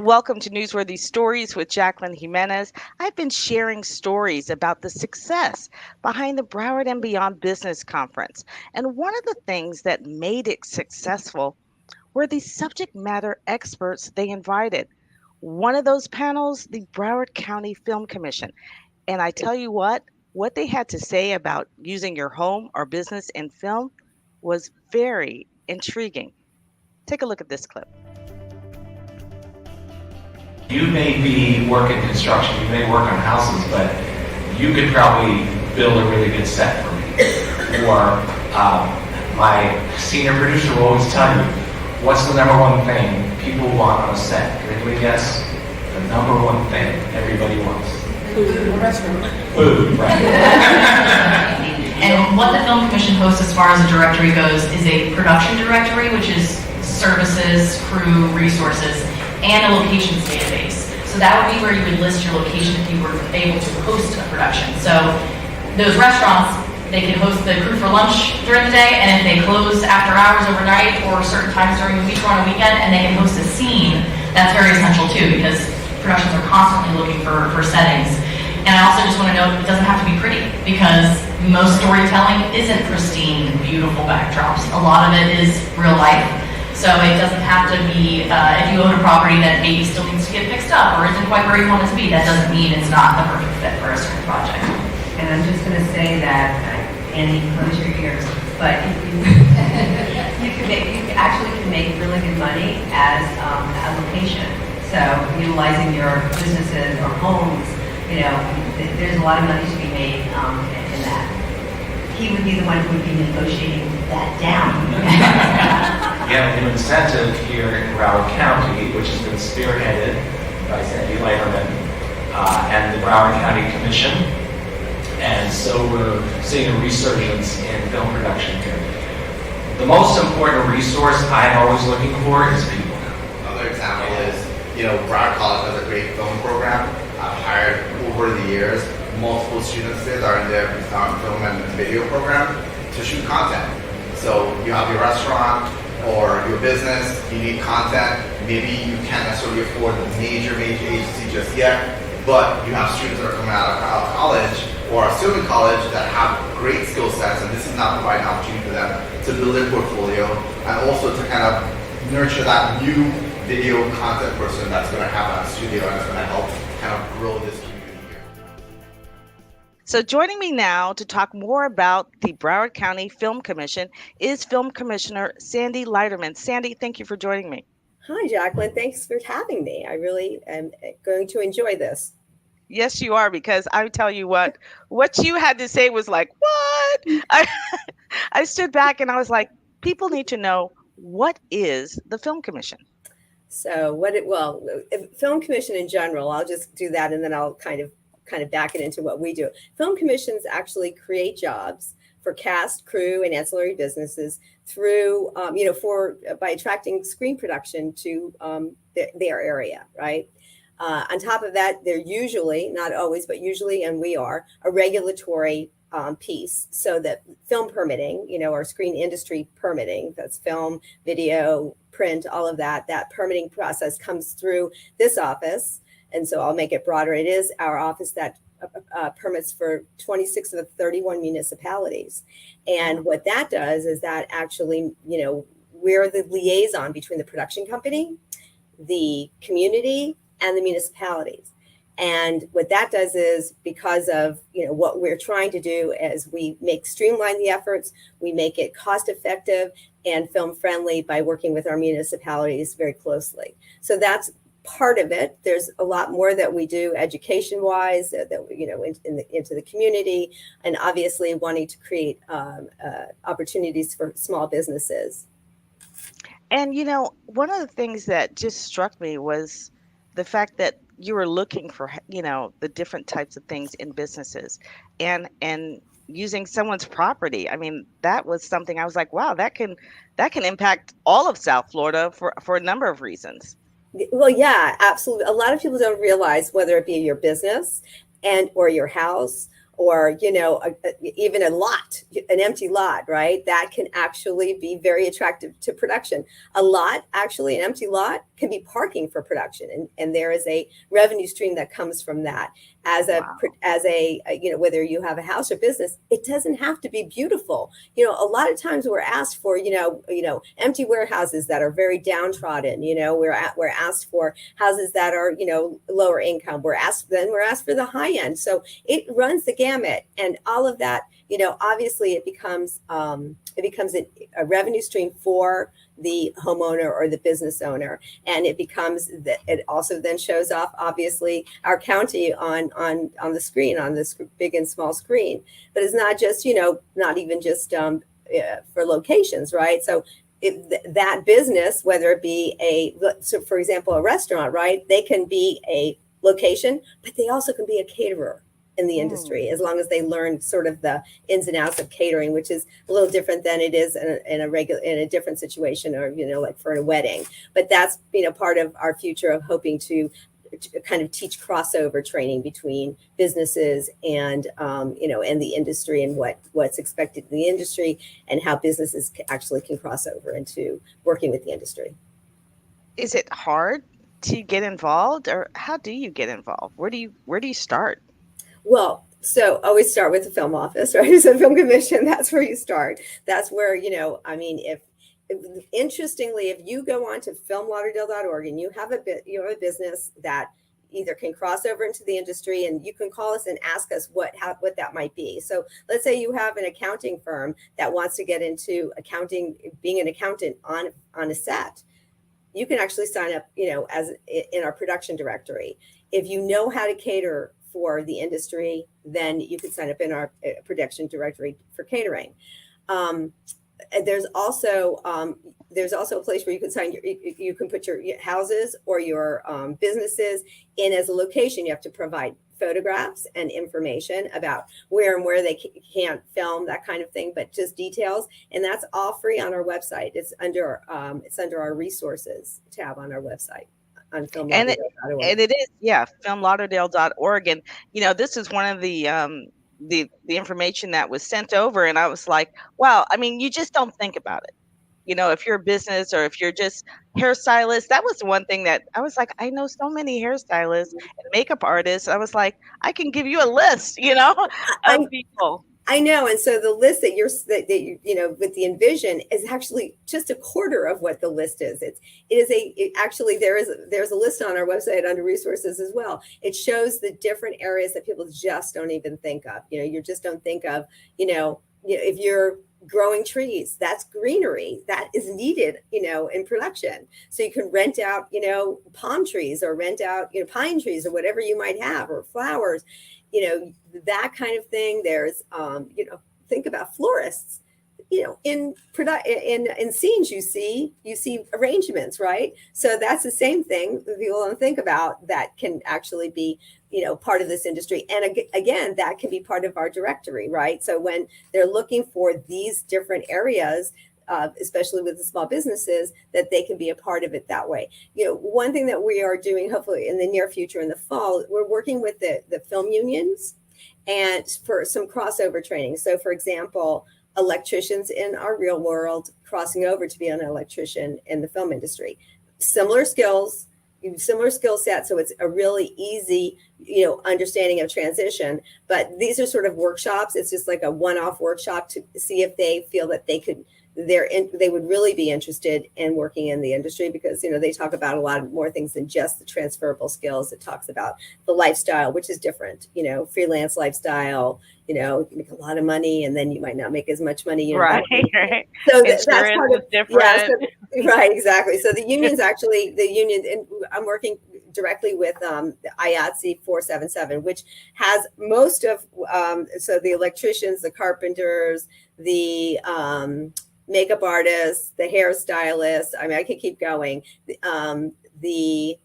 Welcome to Newsworthy Stories with Jacqueline Jimenez. I've been sharing stories about the success behind the Broward and Beyond Business Conference. And one of the things that made it successful were the subject matter experts they invited. One of those panels, the Broward County Film Commission. And I tell you what they had to say about using your home or business in film was very intriguing. Take a look at this clip. You may be working construction, you may work on houses, but you could probably build a really good set for me. Or my senior producer will always tell you, what's the number one thing people want on a set? Can anybody guess? The number one thing everybody wants. Food in the restaurant. Food, right. And what the Film Commission hosts as far as a directory goes is a production directory, which is services, crew, resources, and a locations database. So that would be where you would list your location if you were able to host a production. So those restaurants, they can host the crew for lunch during the day, and if they close after hours overnight or certain times during the week or on a weekend, and they can host a scene, that's very essential too, because productions are constantly looking for settings. And I also just want to note, it doesn't have to be pretty, because most storytelling isn't pristine, beautiful backdrops. A lot of it is real life. So it doesn't have to be, if you own a property that maybe still needs to get fixed up or isn't quite where you want it to be, that doesn't mean it's not the perfect fit for a certain project. And I'm just going to say that, Andy, close your ears, but you actually can make really good money as a location. So utilizing your businesses or homes, there's a lot of money to be made in that. He would be the one who would be negotiating that down. We have a new incentive here in Broward County, which has been spearheaded by Sandy Lighterman and the Broward County Commission. And so we're seeing a resurgence in film production here. The most important resource I'm always looking for is people. Another example is, Broward College has a great film program. I've hired over the years multiple students that are in their film and video program to shoot content. So you have your restaurant or your business, you need content. Maybe you can't necessarily afford the major agency just yet, but you have students that are coming out of college or are still in college that have great skill sets, and this is now providing an opportunity for them to build their portfolio and also to kind of nurture that new video content person that's going to have a studio and it's going to help kind of grow this community here. So joining me now to talk more about the Broward County Film Commission is Film Commissioner Sandy Lighterman. Sandy, thank you for joining me. Hi, Jacqueline. Thanks for having me. I really am going to enjoy this. Yes, you are, because I tell you what you had to say was like, what? I stood back and I was like, people need to know, what is the Film Commission? So Film Commission in general, I'll just do that and then I'll kind of back it into what we do. Film commissions actually create jobs for cast, crew, and ancillary businesses through, by attracting screen production to their area, right? On top of that, they're usually, not always, but usually, and we are, a regulatory piece. So that film permitting, our screen industry permitting, that's film, video, print, all of that permitting process comes through this office. And so I'll make it broader. It is our office that permits for 26 of the 31 municipalities. And what that does is that actually, we're the liaison between the production company, the community, and the municipalities. And what that does is, because of what we're trying to do, is we streamline the efforts, we make it cost effective and film friendly by working with our municipalities very closely. So that's part of it. There's a lot more that we do education wise, into the community, and obviously wanting to create opportunities for small businesses. And one of the things that just struck me was the fact that you were looking for, the different types of things in businesses and using someone's property. I mean, that was something I was like, wow, that can impact all of South Florida for a number of reasons. Well, yeah, absolutely. A lot of people don't realize, whether it be your business or your house or even an empty lot, right? That can actually be very attractive to production. An empty lot can be parking for production, and there is a revenue stream that comes from that. Whether you have a house or business, it doesn't have to be beautiful. A lot of times we're asked for empty warehouses that are very downtrodden. We're asked for houses that are lower income. We're asked for the high end. So it runs the gamut, and all of that. Obviously it becomes a revenue stream for the homeowner or the business owner, and it also then shows off obviously our county on the screen, on this big and small screen. But it's not just not even just for locations, right? So that business, whether it be for example a restaurant, right, they can be a location, but they also can be a caterer in the industry, as long as they learn sort of the ins and outs of catering, which is a little different than it is in a different situation, or like for a wedding. But that's part of our future of hoping to kind of teach crossover training between businesses and and the industry, and what's expected in the industry, and how businesses actually can cross over into working with the industry. Is it hard to get involved, or how do you get involved? Where do you start? Well, so always start with the film office, right? So film commission, that's where you start. That's where, interestingly, if you go on to filmlauderdale.org and you have a business that either can cross over into the industry, and you can call us and ask us what that might be. So let's say you have an accounting firm that wants to get into accounting, being an accountant on a set. You can actually sign up, as in our production directory. If you know how to cater for the industry, then you can sign up in our production directory for catering. There's also a place where you can you can put your houses or your businesses in as a location. You have to provide photographs and information about where they can't film, that kind of thing, but just details. And that's all free on our website. It's under our resources tab on our website. On filmlauderdale.org. And it is, filmlauderdale.org. And, this is one of the information that was sent over. And I was like, wow, you just don't think about it. If you're a business, or if you're just hairstylist, that was one thing that I was like, I know so many hairstylists and makeup artists. I was like, I can give you a list, of people. I know. And so the list that with the Envision is actually just a quarter of what the list is. There's a list on our website under resources as well. It shows the different areas that people just don't even think of. You just don't think of, if you're growing trees, that's greenery that is needed, in production. So you can rent out, palm trees, or rent out, pine trees, or whatever you might have, or flowers. That kind of thing. There's, think about florists, in scenes, you see arrangements, right? So that's the same thing that people don't think about, that can actually be, part of this industry. And again, that can be part of our directory, right? So when they're looking for these different areas, especially with the small businesses, that they can be a part of it that way. One thing that we are doing, hopefully in the near future, in the fall, we're working with the film unions and for some crossover training. So for example, electricians in our real world crossing over to be an electrician in the film industry. Similar skill set. So it's a really easy, understanding of transition. But these are sort of workshops. It's just like a one-off workshop to see if they feel that they would really be interested in working in the industry, because they talk about a lot more things than just the transferable skills. It talks about the lifestyle, which is different, freelance lifestyle. You make a lot of money, and then you might not make as much money. Right. So that's part of different. Yeah, right, exactly. So the unions and I'm working directly with the IATSE 477, which has most of so the electricians, the carpenters, the makeup artists, the hairstylists. I could keep going. The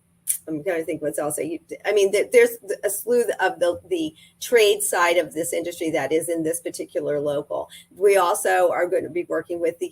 I'm trying to think what's else. There's a slew of the trade side of this industry that is in this particular local. We also are going to be working with the,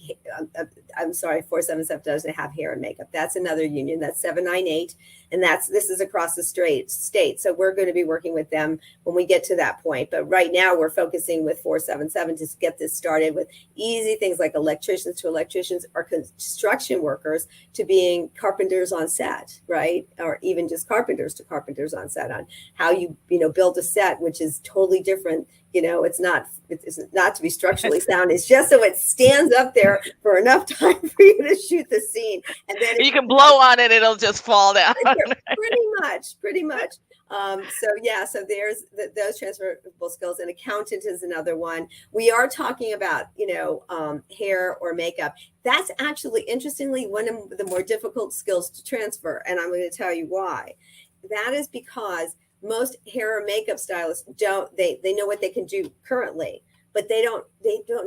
477 doesn't have hair and makeup. That's another union. That's 798. And this is across the state. So we're going to be working with them when we get to that point. But right now we're focusing with 477 to get this started with easy things like electricians to electricians or construction workers to being carpenters on set, right? Or even just carpenters to carpenters on set on how you build a set, which is totally different. It's not to be structurally sound. It's just so it stands up there for enough time for you to shoot the scene. And then you can blow on it, it'll just fall down. Pretty much. So there's those transferable skills, and accountant is another one. We are talking about, hair or makeup. That's actually, interestingly, one of the more difficult skills to transfer. And I'm going to tell you why. That is because most hair or makeup stylists they know what they can do currently, but they don't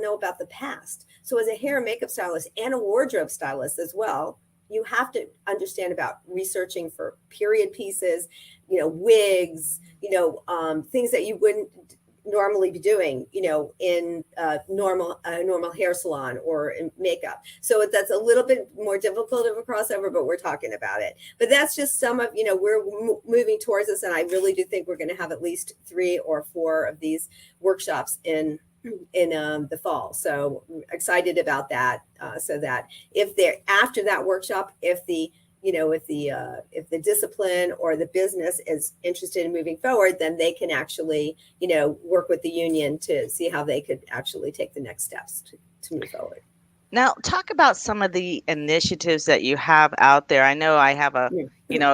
know about the past. So as a hair and makeup stylist and a wardrobe stylist as well, you have to understand about researching for period pieces, wigs, things that you wouldn't normally be doing, in a normal hair salon or in makeup. So that's a little bit more difficult of a crossover, but we're talking about it. But that's just some of, we're moving towards this. And I really do think we're going to have at least 3 or 4 of these workshops in the fall. So excited about that. So that if they're after that workshop, if the discipline or the business is interested in moving forward, then they can actually, work with the union to see how they could actually take the next steps to move forward. Now, talk about some of the initiatives that you have out there. I know I have a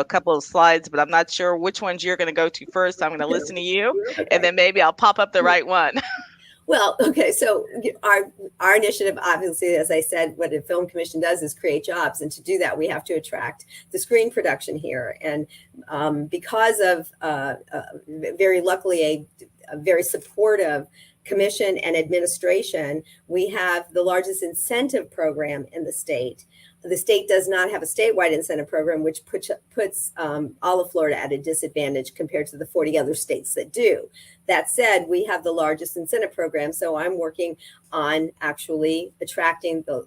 couple of slides, but I'm not sure which ones you're going to go to first. I'm going to listen to you, and then maybe I'll pop up the right one. Well, okay. So our initiative, obviously, as I said, what the Film Commission does is create jobs. And to do that, we have to attract the screen production here. And because of very luckily a very supportive commission and administration, we have the largest incentive program in the state. The state does not have a statewide incentive program, which puts all of Florida at a disadvantage compared to the 40 other states that do. That said, we have the largest incentive program, so I'm working on actually attracting the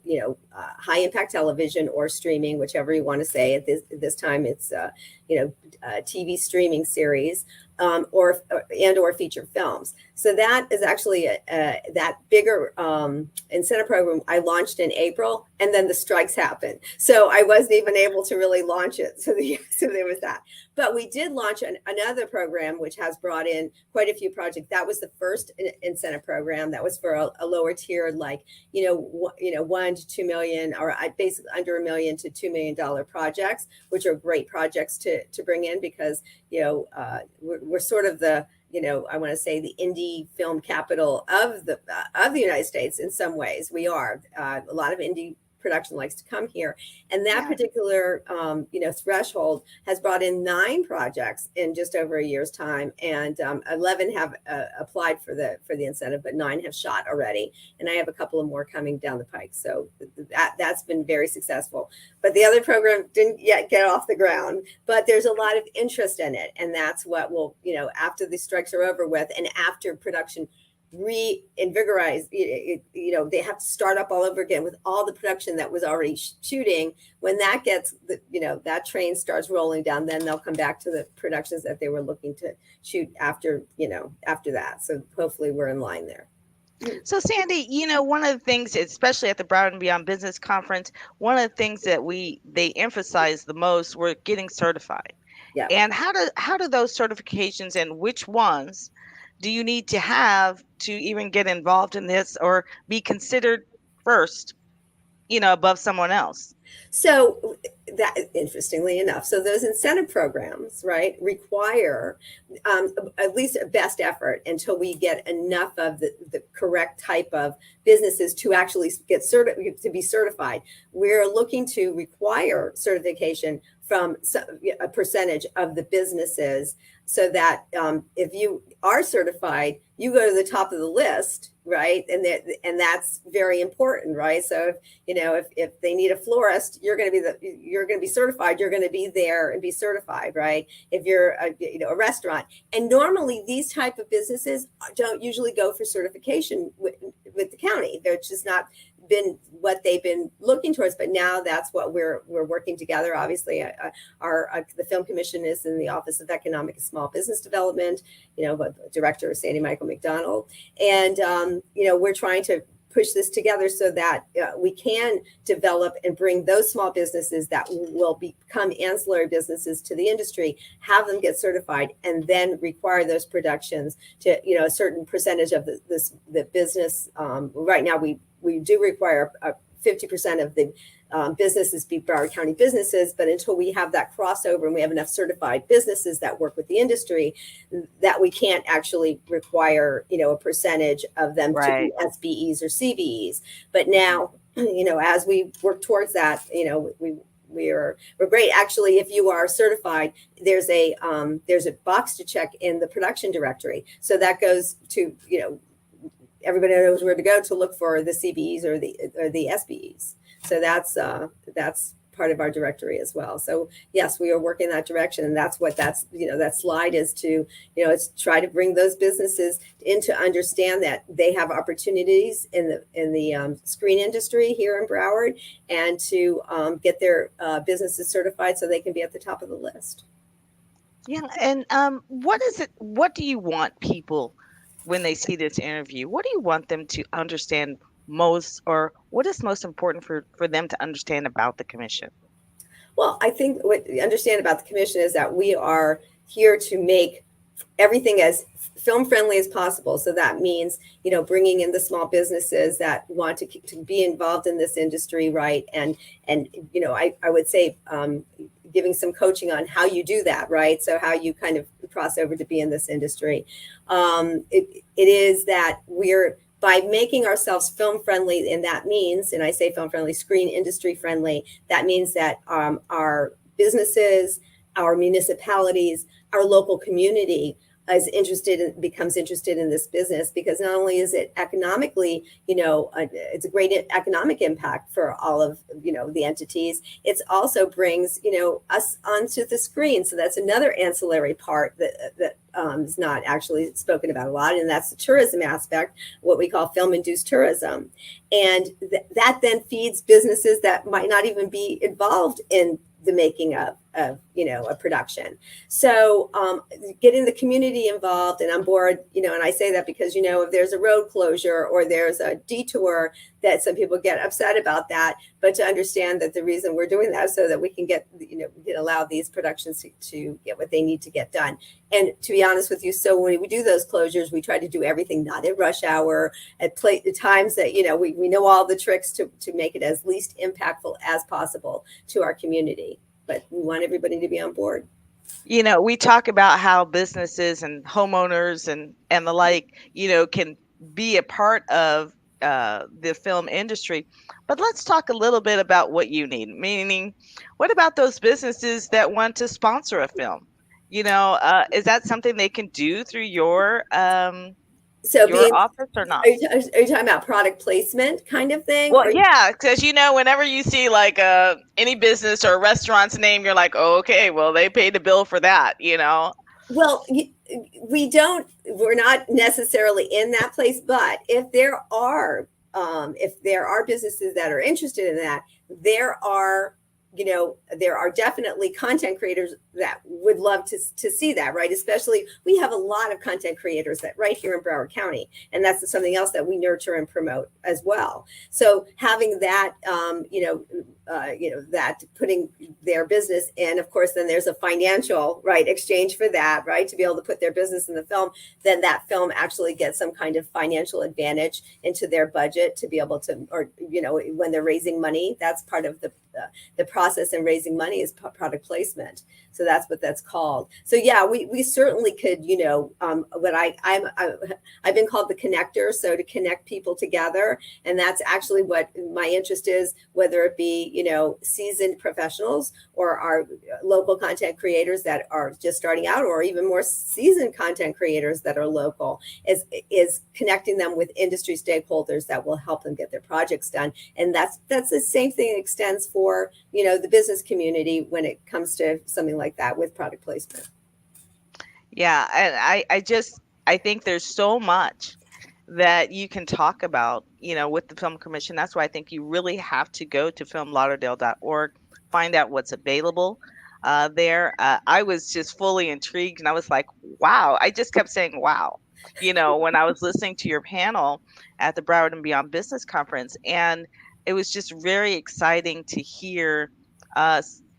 high impact television or streaming, whichever you want to say. At this time, it's TV streaming series or feature films. So that is actually that bigger incentive program I launched in April, and then the strikes happened. So I wasn't even able to really launch it. So there was that. But we did launch another program, which has brought in quite a few projects. That was the first incentive program. That was for a lower tier, like, 1 to 2 million, or basically under $1 million to $2 million projects, which are great projects to bring in because, we're sort of the, I want to say the indie film capital of the United States. In some ways, we are. A lot of indie production likes to come here, and that particular threshold has brought in 9 projects in just over a year's time, and 11 have applied for the incentive, but 9 have shot already, and I have a couple of more coming down the pike. So that's been very successful. But the other program didn't yet get off the ground, but there's a lot of interest in it, and that's what will, after the strikes are over with and after production reinvigorize, they have to start up all over again with all the production that was already shooting. When that gets, that train starts rolling down, then they'll come back to the productions that they were looking to shoot after that. So hopefully we're in line there. So Sandy, one of the things, especially at the Broward Beyond Business Conference, one of the things that they emphasize the most were getting certified. Yeah. And how do those certifications, and which ones do you need to have to even get involved in this or be considered first, above someone else? So that, interestingly enough, so those incentive programs, right, require at least a best effort until we get enough of the correct type of businesses to actually get to be certified. We're looking to require certification from a percentage of the businesses, so that if you are certified, you go to the top of the list, right? And that's very important, right? So if they need a florist, you're going to be certified. You're going to be there and be certified, right? If you're a restaurant, and normally these type of businesses don't usually go for certification with the county. They're just not been what they've been looking towards, but now that's what we're working together. Obviously, the Film Commission is in the Office of Economic and Small Business Development. Director Sandy Michael McDonald, and we're trying to push this together so that we can develop and bring those small businesses that will become ancillary businesses to the industry, have them get certified, and then require those productions to a certain percentage of the business. Right now, we do require 50% of the businesses be Broward County businesses, but until we have that crossover and we have enough certified businesses that work with the industry, that we can't actually require, a percentage of them to be SBEs or CBEs. But now, as we work towards that, we're great. Actually, if you are certified, there's a box to check in the production directory. So that goes to, everybody knows where to go to look for the CBEs or the SBEs. So that's part of our directory as well. So yes, we are working in that direction, and that's what that slide is to, it's try to bring those businesses in to understand that they have opportunities in the screen industry here in Broward, and to get their businesses certified so they can be at the top of the list. Yeah, and what do you want people, when they see this interview, what do you want them to understand most, or what is most important for them to understand about the commission? Well, I think what you understand about the commission is that we are here to make everything as film friendly as possible. So that means, bringing in the small businesses that want to be involved in this industry, right? And I would say giving some coaching on how you do that, right? So how you kind of cross over to be in this industry. It is that we're, by making ourselves film friendly, and that means, and I say film friendly, screen industry friendly, that means that our businesses, our municipalities, our local community becomes interested in this business, because not only is it economically, it's a great economic impact for all of, the entities. It also brings, us onto the screen. So that's another ancillary part that is not actually spoken about a lot. And that's the tourism aspect, what we call film-induced tourism. And that then feeds businesses that might not even be involved in the making of a production. So getting the community involved and on board, and I say that because, if there's a road closure or there's a detour, that some people get upset about that, but to understand that the reason we're doing that is so that we can get, allow these productions to get what they need to get done. And to be honest with you, so when we do those closures, we try to do everything not at rush hour, at times that, we know all the tricks to make it as least impactful as possible to our community. But we want everybody to be on board. We talk about how businesses and homeowners and the like, can be a part of the film industry. But let's talk a little bit about what you need. Meaning, what about those businesses that want to sponsor a film? Is that something they can do through your office or not? Are you talking about product placement kind of thing? Well, yeah, because whenever you see like any business or restaurant's name, you're like, oh, okay, well, they paid the bill for that, Well, we're not necessarily in that place, but if there are businesses that are interested in that, there are definitely content creators that would love to see that, right? Especially, we have a lot of content creators that right here in Broward County, and that's something else that we nurture and promote as well. So having that, that putting their business in, of course, then there's a financial, right, exchange for that, right? To be able to put their business in the film, then that film actually gets some kind of financial advantage into their budget to be able to, or, when they're raising money, that's part of the process in raising money is product placement. So So that's what that's called. So yeah, we certainly could, what I've been called the connector. So to connect people together. And that's actually what my interest is, whether it be, seasoned professionals or our local content creators that are just starting out, or even more seasoned content creators that are local, is connecting them with industry stakeholders that will help them get their projects done. And that's the same thing extends for, the business community when it comes to something like that with product placement. Yeah, and I think there's so much that you can talk about, with the Film Commission. That's why I think you really have to go to filmlauderdale.org, find out what's available there. I was just fully intrigued, and I was like, wow. I just kept saying, wow, when I was listening to your panel at the Broward and Beyond Business Conference. And it was just very exciting to hear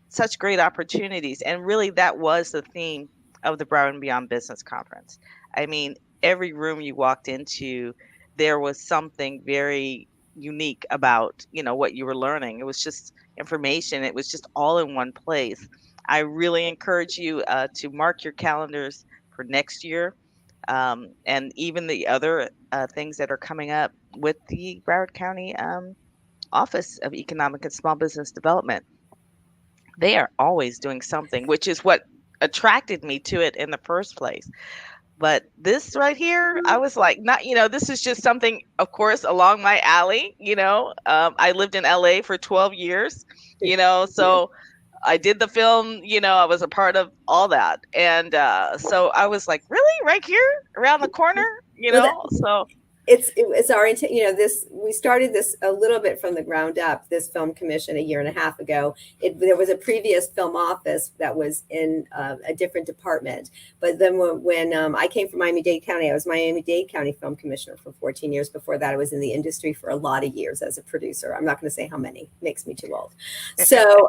such great opportunities. And really, that was the theme of the Broward and Beyond Business Conference. I mean, every room you walked into, there was something very unique about, what you were learning. It was just information. It was just all in one place. I really encourage you to mark your calendars for next year, and even the other things that are coming up with the Broward County Office of Economic and Small Business Development. They are always doing something, which is what attracted me to it in the first place. But this right here, I was like, this is just something, of course, along my alley. I lived in LA for 12 years, so I did the film, I was a part of all that. And so I was like, really, right here around the corner, so. It's our intent, we started this a little bit from the ground up, this Film Commission, 1.5 years ago. There was a previous film office that was in a different department. But then when I came from Miami-Dade County, I was Miami-Dade County Film Commissioner for 14 years. Before that, I was in the industry for a lot of years as a producer. I'm not going to say how many, makes me too old. So,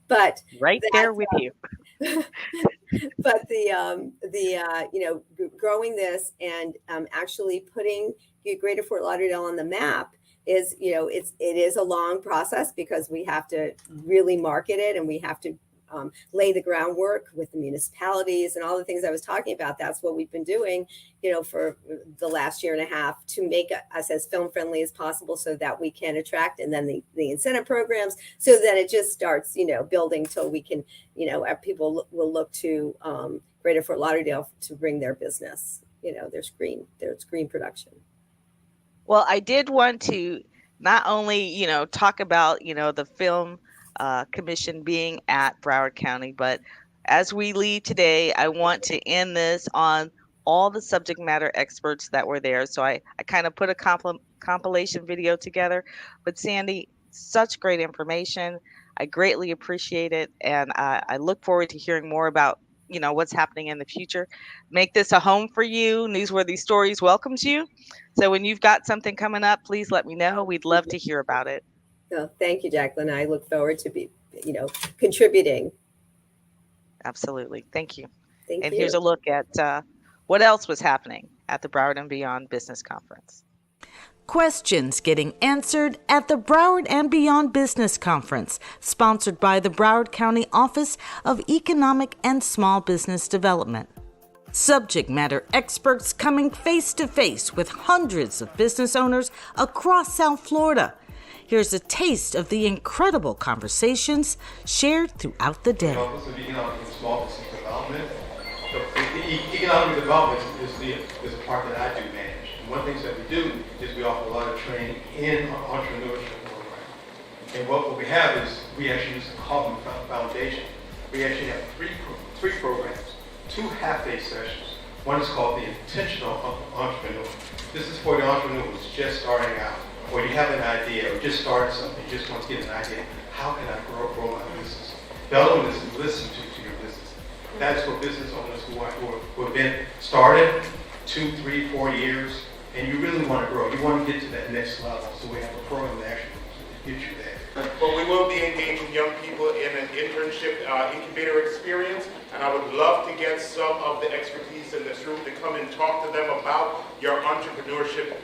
but right there with you. But growing this and actually putting Greater Fort Lauderdale on the map is, it is a long process, because we have to really market it, and we have to lay the groundwork with the municipalities and all the things I was talking about. That's what we've been doing, for the last 1.5 years, to make us as film friendly as possible, so that we can attract, and then the incentive programs, so that it just starts, building till we can, people will look to Greater Fort Lauderdale to bring their business, their screen production. Well, I did want to not only, talk about, the Film Commission being at Broward County, but as we leave today, I want to end this on all the subject matter experts that were there. So I kind of put a compilation video together. But Sandy, such great information. I greatly appreciate it. And I look forward to hearing more about, what's happening in the future. Make this a home for you. Newsworthy Stories welcomes you. So when you've got something coming up, please let me know. We'd love to hear about it. Oh, thank you, Jacqueline. I look forward to contributing. Absolutely. Thank you. Thank you. Here's a look at what else was happening at the Broward and Beyond Business Conference. Questions getting answered at the Broward and Beyond Business Conference, sponsored by the Broward County Office of Economic and Small Business Development. Subject matter experts coming face to face with hundreds of business owners across South Florida. Here's a taste of the incredible conversations shared throughout the day. Office of Economic and Small Business Development. The economic development is the part that I do manage. And one of the things that we do is we offer a lot of training in our entrepreneurship program. And what we have is we actually use the Kaufman Foundation. We actually have three programs, 2 half-day sessions. One is called the Intentional Entrepreneur. This is for the entrepreneur who's just starting out, or you have an idea, or just started something, you just want to get an idea. How can I grow my business? The other one is listen to your business. That's for business owners who have been started 2, 3, 4 years, and you really want to grow. You want to get to that next level. So we have a program that actually get you there. But we will be engaging young people in an internship incubator experience, and I would love to get some of the expertise in this room to come and talk to them about your entrepreneurship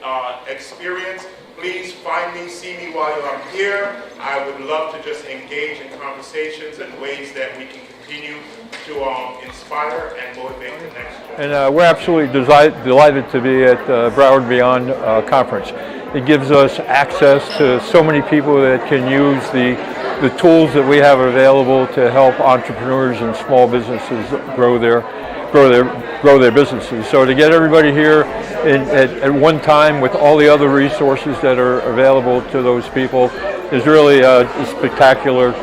experience. Please find me, see me while I'm here. I would love to just engage in conversations and ways that we can continue to inspire and motivate the next generation. And we're absolutely delighted to be at the Broward Beyond Conference. It gives us access to so many people that can use the tools that we have available to help entrepreneurs and small businesses grow their businesses. So to get everybody here at one time with all the other resources that are available to those people is really a spectacular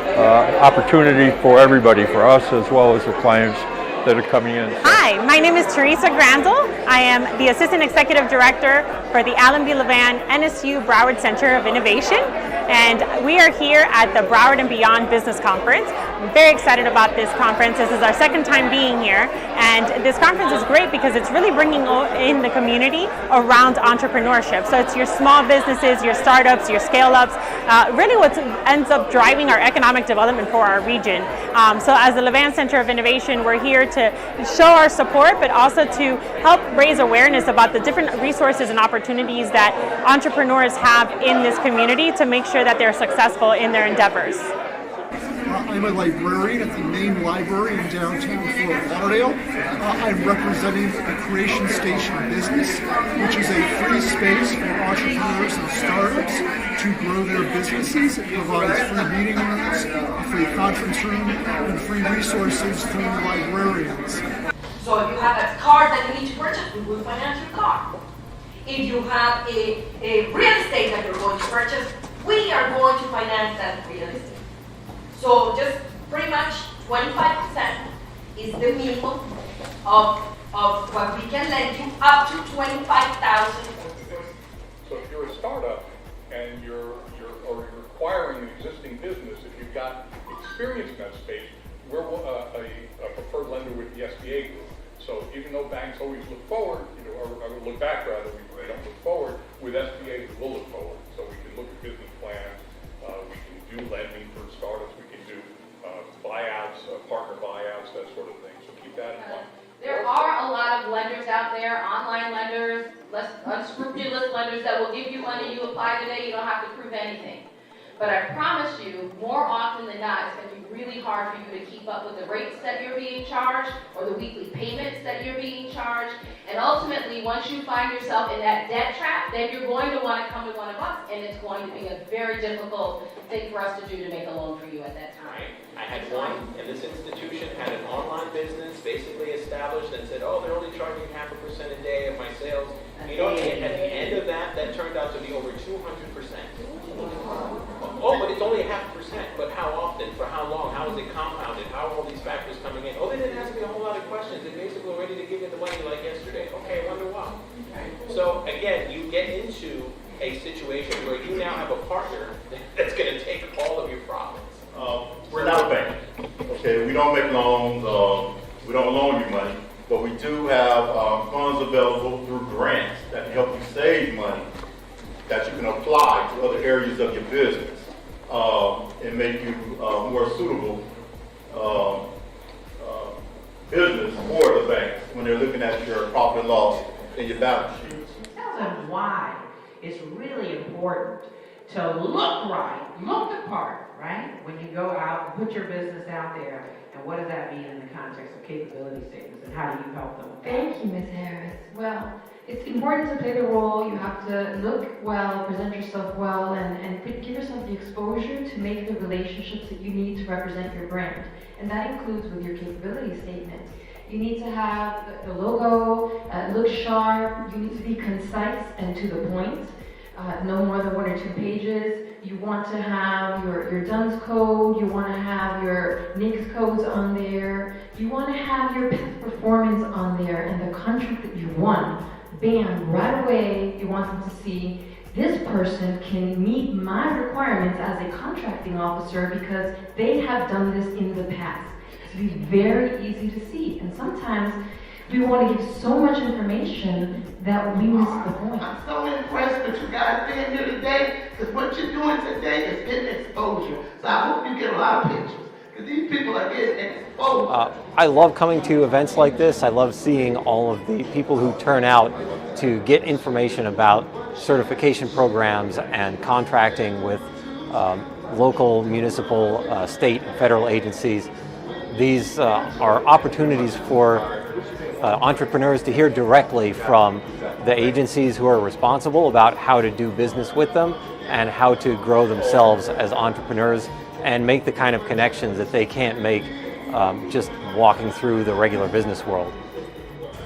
opportunity for everybody, for us as well as the clients that are coming in. Hi, my name is Teresa Grandel. I am the Assistant Executive Director for the Allen B. Levan NSU Broward Center of Innovation, and we are here at the Broward and Beyond Business Conference. I'm very excited about this conference. This is our second time being here, and this conference is great because it's really bringing in the community around entrepreneurship. So it's your small businesses, your startups, your scale-ups, really what ends up driving our economic development for our region. So as the Levan Center of Innovation, we're here to show our support, but also to help raise awareness about the different resources and opportunities that entrepreneurs have in this community to make sure that they're successful in their endeavors. I'm a librarian at the main library in downtown Fort Lauderdale. I'm representing the Creation Station Business, which is a free space for entrepreneurs and startups to grow their businesses. It provides free meeting rooms, a free conference room, and free resources through the librarians. So if you have a car that you need to purchase, we will finance your car. If you have a real estate that you're going to purchase, we are going to finance that real estate. So just pretty much 25% is the minimum of what we can lend you, up to $25,000. So if you're a startup and you're acquiring an existing business, if you've got experience in that space, we're a preferred lender with the SBA group. So even though banks always look forward, or look back rather, they don't look forward, with SBA we will look forward. So we can look at business plans, we can do lending for startups, we can do buyouts, partner buyouts, that sort of thing. So keep that in mind. There are a lot of lenders out there, online lenders, less unscrupulous lenders that will give you money, you apply today, you don't have to prove anything. But I promise you, more often than not, it's going to be really hard for you to keep up with the rates that you're being charged or the weekly payments that you're being charged. And ultimately, once you find yourself in that debt trap, then you're going to want to come to one of us, and it's going to be a very difficult thing for us to do to make a loan for you at that time. Right. I had one, and this institution had an online business basically established and said, oh, they're only charging 0.5% a day of my sales. You know, at the end of that turned out to be over 200%. Oh, but it's only 0.5%. But how often? For how long? How is it compounded? How are all these factors coming in? Oh, they didn't ask me a whole lot of questions. They basically were ready to give you the money like yesterday. Okay, I wonder why. So again, you get into a situation where you now have a partner that's going to take all of your profits. We're not a bank. Okay, we don't make loans. We don't loan you money, but we do have funds available through grants that help you save money that you can apply to other areas of your business and make you more suitable business for the banks when they're looking at your profit and loss in your balance sheet. Tell them why it's really important to look right, look the part, right? When you go out and put your business out there, and what does that mean in the context of capability statements, and how do you help them? Thank you, Ms. Harris. Well, it's important to play the role. You have to look well, present yourself well, and give yourself the exposure to make the relationships that you need to represent your brand. And that includes with your capability statement. You need to have the logo, look sharp. You need to be concise and to the point. No more than 1 or 2 pages. You want to have your DUNS code. You want to have your NAICS codes on there. You want to have your past performance on there and the contract that you won. Bam, right away, you want them to see this person can meet my requirements as a contracting officer because they have done this in the past. It's very easy to see. And sometimes we want to give so much information that we miss the point. I'm so impressed with you guys being here today, because what you're doing today is getting exposure. So I hope you get a lot of pictures, because these people are getting exposed. I love coming to events like this. I love seeing all of the people who turn out to get information about certification programs and contracting with local, municipal, state, and federal agencies. these are opportunities for entrepreneurs to hear directly from the agencies who are responsible about how to do business with them and how to grow themselves as entrepreneurs and make the kind of connections that they can't make just walking through the regular business world.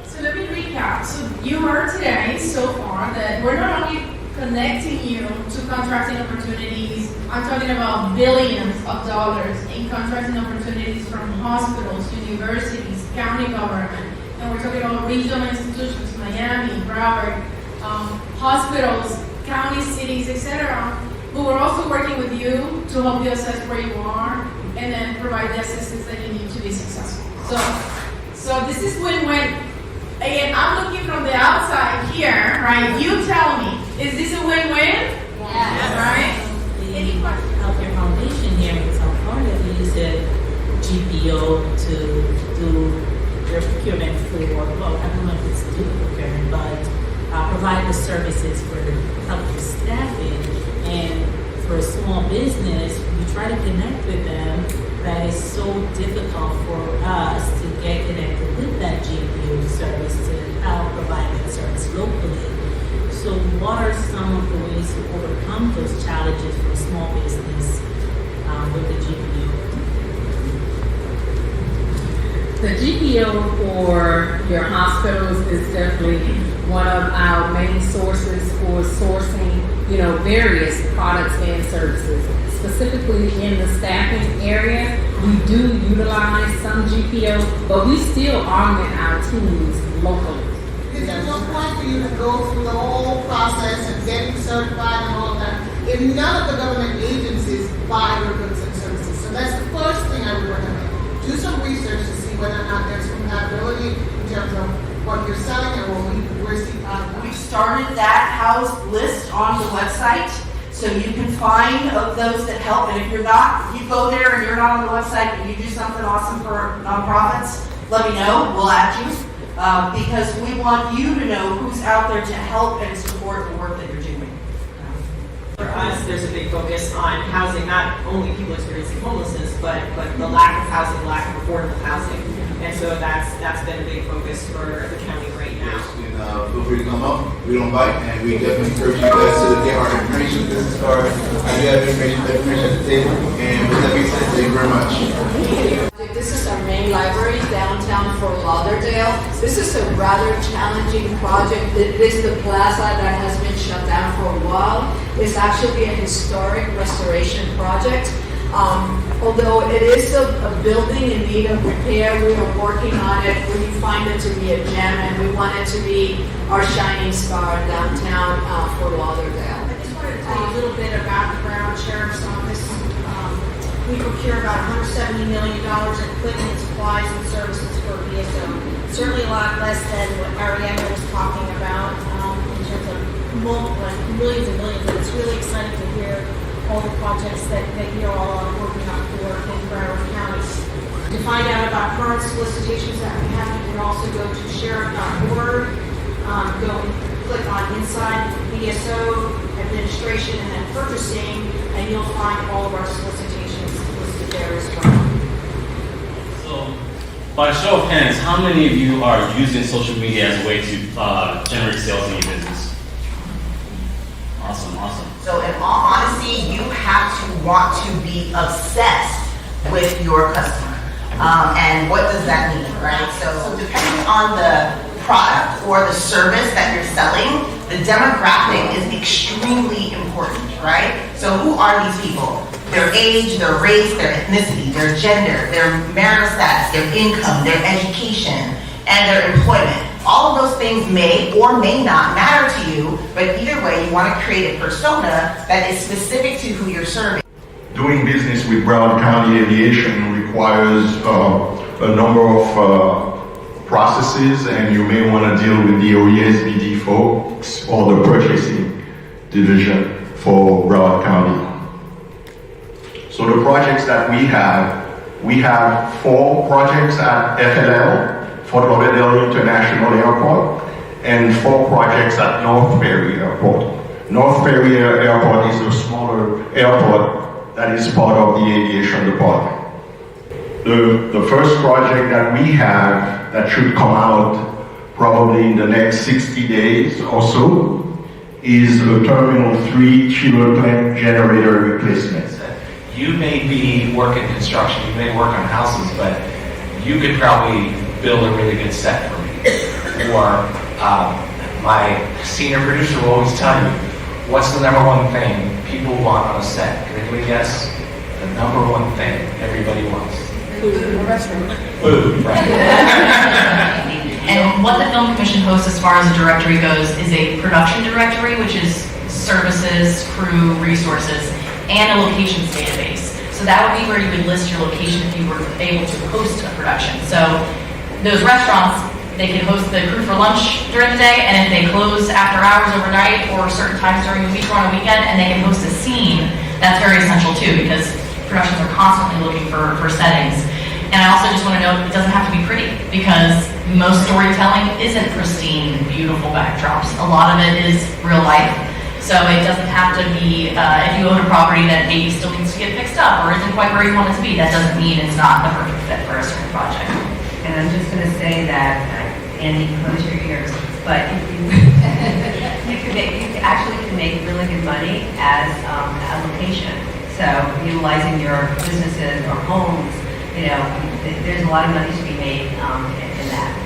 So let me recap. So you heard today so far that we're not only connecting you to contracting opportunities, I'm talking about billions of dollars in contracting opportunities from hospitals, universities, county government, and we're talking about regional institutions, Miami, Broward, hospitals, county, cities, etc. But we're also working with you to help you assess where you are and then provide the assistance that you need to be successful. So this is win-win. Again, I'm looking from the outside here, right? You tell me, is this a win-win? Yes. Right? Any questions? Healthcare Foundation here in California, we use the GPO to do their procurement for, well, I don't know if it's do procurement, but provide the services for healthcare staffing. And for a small business, we try to connect with them. That is so difficult for us to get connected with that GPO service to help provide that service locally. So what are some of the ways to overcome those challenges for a small business with the GPO? The GPO for your hospitals is definitely one of our main sources for sourcing, various products and services. Specifically in the staffing area, we do utilize some GPO, but we still augment our teams locally. There's no point for you to go through the whole process and getting certified and all of that if none of the government agencies buy your goods and services. So that's the first thing I would recommend. Do some research to see whether or not there's compatibility in terms of what you're selling and what we're seeing. We've started that house list on the website, so you can find of those that help. And if you're not, if you go there and you're not on the website, but you do something awesome for nonprofits, let me know. We'll add you because we want you to know who's out there to help and support the work that you're doing. For us, there's a big focus on housing, not only people experiencing homelessness, but the lack of housing, lack of affordable housing. And so that's been a big focus for the county right now. And feel free to come up. We don't bite, and we definitely encourage you guys to get our information, business card. I do have information at the table. And with that being said, thank you very much. This is our main library downtown Fort Lauderdale. This is a rather challenging project. It is the plaza that has been shut down for a while. It's actually a historic restoration project. Although it is a building in need of repair, we are working on it. We find it to be a gem, and we want it to be our shining star downtown Fort Lauderdale. I just wanted to tell you a little bit about the Broward Sheriff's Office. We procure about $170 million in equipment, supplies, and services for BSO. Certainly a lot less than what Ariana was talking about in terms of millions and millions. And it's really exciting to hear all the projects that you all are working on for in Broward County. To find out about current solicitations that we have, you can also go to sheriff.org, go and click on Inside BSO, Administration, and then Purchasing, and you'll find all of our solicitations listed there as well. So, by a show of hands, how many of you are using social media as a way to generate sales in your business? Awesome. So in all honesty, you have to want to be obsessed with your customer. And what does that mean, right? So depending on the product or the service that you're selling, the demographic is extremely important, right? So who are these people? Their age, their race, their ethnicity, their gender, their marital status, their income, their education, and their employment. All of those things may or may not matter to you, but either way, you want to create a persona that is specific to who you're serving. Doing business with Broward County Aviation requires a number of processes, and you may want to deal with the OESBD folks or the purchasing division for Broward County. So the projects that we have 4 projects at FLL, Fort Lauderdale International Airport, and 4 projects at North Ferry Airport. North Ferry Airport is a smaller airport that is part of the aviation department. the first project that we have that should come out probably in the next 60 days or so is a Terminal 3 chiller plant generator replacement. You may be working construction, you may work on houses, but you could probably build a really good set for me. Or my senior producer will always tell you, what's the number one thing people want on a set? Can anybody guess? The number one thing everybody wants. Food in a restaurant. Food, right. And what the Film Commission hosts as far as a directory goes is a production directory, which is services, crew, resources, and a locations database. So that would be where you would list your location if you were able to host a production. So those restaurants, they can host the crew for lunch during the day, and if they close after hours overnight or certain times during the week or on a weekend, and they can host a scene, that's very essential too, because productions are constantly looking for settings. And I also just want to note, it doesn't have to be pretty, because most storytelling isn't pristine, beautiful backdrops. A lot of it is real life. So it doesn't have to be, if you own a property that maybe still needs to get fixed up or isn't quite where you want it to be, that doesn't mean it's not the perfect fit for a certain project. And I'm just going to say that, Andy, close your ears, but if you, you actually can make really good money as a location. So utilizing your businesses or homes, there's a lot of money to be made in that.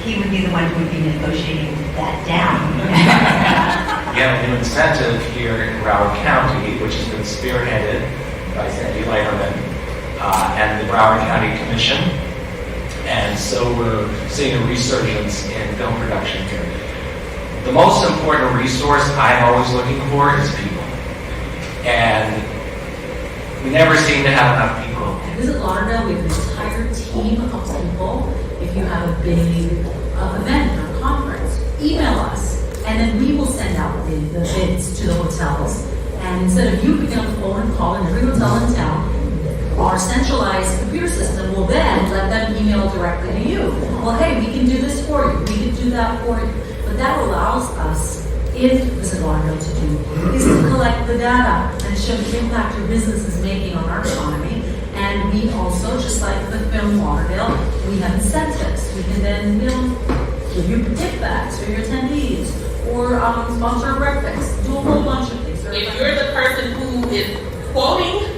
He would be the one who would be negotiating that down. We have a new incentive here in Broward County, which has been spearheaded by Sandy Leiterman and the Broward County Commission. And so we're seeing a resurgence in film production here. The most important resource I'm always looking for is people. And we never seem to have enough people. Visit Lauderdale, we have an entire team of people. If you have a big event or conference, email us, and then we will send out the bids to the hotels. And instead of you picking up the phone and calling every hotel in town, our centralized computer system will then let them email directly to you. Well, hey, we can do this for you, we can do that for you. But that allows us, if Visit Lauderdale to do, is to collect the data and show the impact your business is making on our economy. And we also, just like the Film Lauderdale, we have incentives. We can then, give you gift bags for your attendees, or sponsor a breakfast, do a whole bunch of things. If you're the person who is quoting,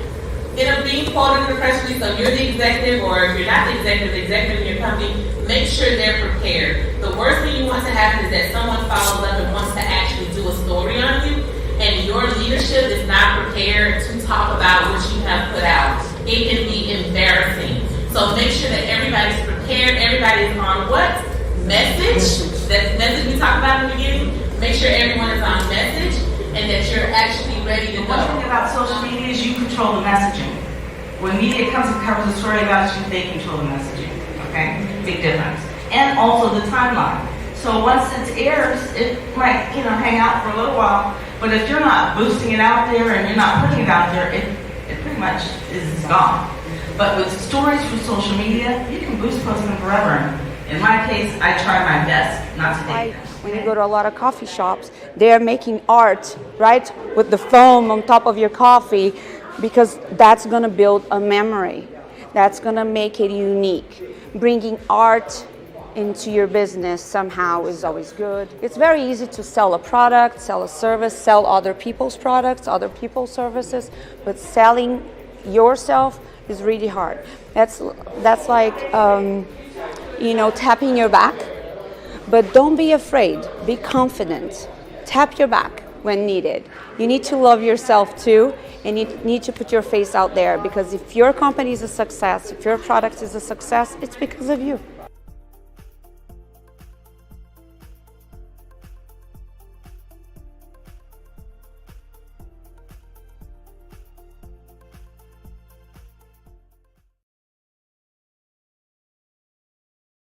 being quoted in the press release, so you're the executive, or if you're not the executive in your company, make sure they're prepared. The worst thing you want to happen is that someone follows up and wants to actually do a story on you, and your leadership is not prepared to talk about what you have put out. It can be embarrassing. So make sure that everybody's prepared, everybody's on what? Message. That's the message we talked about in the beginning. Make sure everyone is on message and that you're actually ready to go. One thing about social media is you control the messaging. When media comes and covers a story about you, they control the messaging. Okay? Big difference. And also the timeline. So once it airs, it might, hang out for a little while. But if you're not boosting it out there and you're not putting it out there, it pretty much is gone. But with stories from social media, you can boost post them forever. In my case, I try my best not to take them. When you go to a lot of coffee shops, they're making art, right, with the foam on top of your coffee, because that's going to build a memory. That's going to make it unique. Bringing art into your business somehow is always good. It's very easy to sell a product, sell a service, sell other people's products, other people's services, but selling yourself is really hard. That's like, tapping your back, but don't be afraid, be confident. Tap your back when needed. You need to love yourself too, and you need to put your face out there, because if your company is a success, if your product is a success, it's because of you.